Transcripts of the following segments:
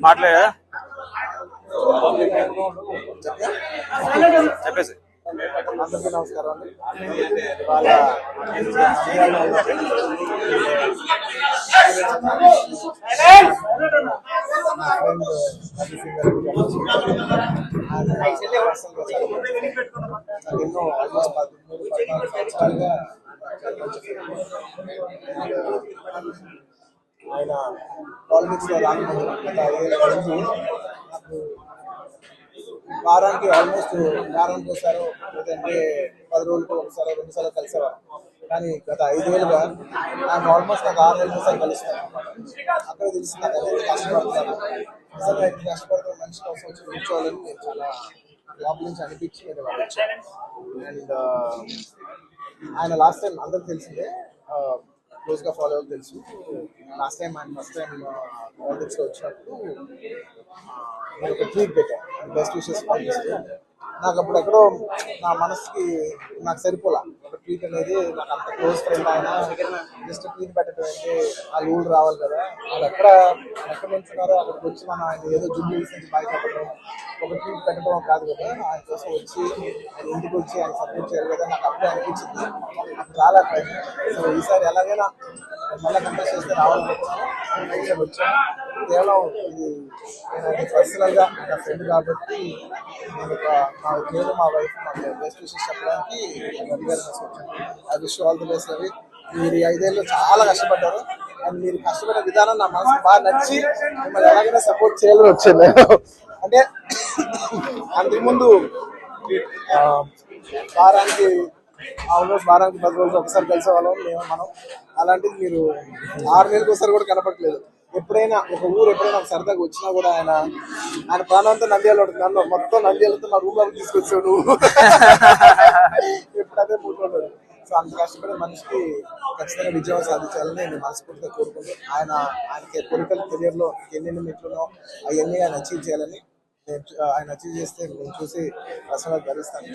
మాట్లాడా చెప్పేసి అందరికీ నమస్కారం అండి. వాళ్ళ ఎన్నో ఆల్మోస్ట్ 13-14 సంవత్సరాలుగా ఆయన పాలిటిక్స్ లో రాకముందు గత 5 ఏళ్ళ నాకు వారానికి ఒకసారో లేదంటే 10 రోజులకు ఒకసారో 2 సార్లు కలిసేవారు. కానీ గత 5 ఏళ్ళుగా ఆయన ఆల్మోస్ట్ నాకు 6 నెలల సార్లు కలుస్తాను. అక్కడ తెలిసి నాకు ఎంత కష్టపడుతున్నాను, నిజంగా ఎంత కష్టపడుతున్న మనిషి కోసం వచ్చి కూర్చోవాలని నేను చాలా లోపల నుంచి అనిపించి నేను వాళ్ళు వచ్చాను. అండ్ ఆయన లాస్ట్ టైం అందరికి తెలిసిందే, క్లోజ్గా ఫాలో అవ్వకు తెలుసు. లాస్ట్ టైం ఆయన ఫస్ట్ టైం పాలిటిక్స్లో వచ్చినప్పుడు నేను ఒక ట్వీట్ పెట్టాను, బెస్ట్ విషెస్ పంపిస్తూ. నాకు అప్పుడు ఎక్కడో నా మనసుకి నాకు సరిపోలా. ఒక ట్వీట్ అనేది నాకు అంత క్లోజ్ ఫ్రెండ్ ఆయన జస్ట్ ట్వీట్ పెట్టడం అంటే ఆ ఊళ్ళు రావాలి కదా, వాళ్ళు ఎక్కడ నుంచున్నారో అక్కడికి వచ్చి మనం ఆయన ఏదో జుబ్లీ నుంచి బయట చెప్పడం, ఒక ట్వీట్ పెట్టడం కాదు కదా, ఆయన కోసం వచ్చి ఆయన ఇంటికి వచ్చి ఆయన సపోర్ట్ చేయాలి కదా, నాకు అప్పుడే అనిపించింది. చాలా ట్రై. సో ఈసారి ఎలాగైనా మళ్ళీ కంటెస్ట్ చేస్తే రావాలనుకుంటున్నాను, వచ్చాను. కేవలం ఇది నేను పర్సనల్గా నా ఫ్రెండ్ కాబట్టి నేను కేవలం మా వైఫ్ నాకు బెస్ట్ విషెస్ చెప్పడానికి రవి గారి కోసం వచ్చాను. I wish all the best Ravi. మీరు ఈ 5 ఏళ్ళు చాలా కష్టపడ్డారు అండ్ మీరు కష్టపడే విధానం నా మనసు బాగా నచ్చి మిమ్మల్ని ఎలాగైనా సపోర్ట్ చేయాలని వచ్చాను. అంటే అంతకుముందు వారానికి 10 రోజులు ఒకసారి కలిసేవాళ్ళం మనం. అలాంటిది మీరు 6 నెలలకు ఒకసారి కూడా కనపడలేదు. ఎప్పుడైనా ఒక సరదాగా వచ్చినా కూడా ఆయన ప్రాణంతో నంద్యాల నన్ను మొత్తం నంద్యాలతో నా రూమ్ లోకి తీసుకొచ్చాడు నువ్వు. ఎప్పుడైతే కూర్చోలేదు. సో అంత కష్టపడే మనిషికి ఖచ్చితంగా విజయం సాధించాలని నేను మనస్ఫూర్తిగా కోరుకుంటూ ఆయనకి పొలిటికల్ కెరియర్లో ఎన్నెన్ని మెట్లునో అవన్నీ ఆయన అచీవ్ చేయాలని ఆయన అచీవ్ చేస్తే నేను చూసి పర్సనల్గా గర్విస్తాను.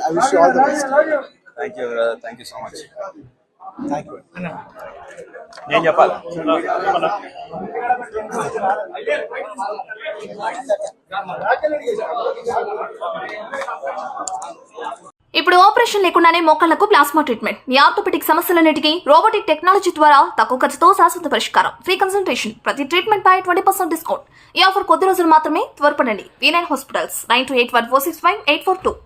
I wish you all the best. Thank you so much. Thank you. నేను చెప్పాలి ఇప్పుడు ఆపరేషన్ లేకుండానే మోకాళ్లకు ప్లాస్మా ట్రీట్మెంట్. మీ ఆర్థోపెటిక్ సమస్యలన్నిటికీ రోబోటిక్ టెక్నాలజీ ద్వారా తక్కువ ఖర్చుతో శాశ్వత పరిష్కారం. ఫ్రీ కన్సల్టేషన్, ప్రతి ట్రీట్మెంట్ పై 20% డిస్కౌంట్. ఈ ఆఫర్ కొద్ది రోజులు మాత్రమే. త్వరపడండి. V9 hospitals 9281465842.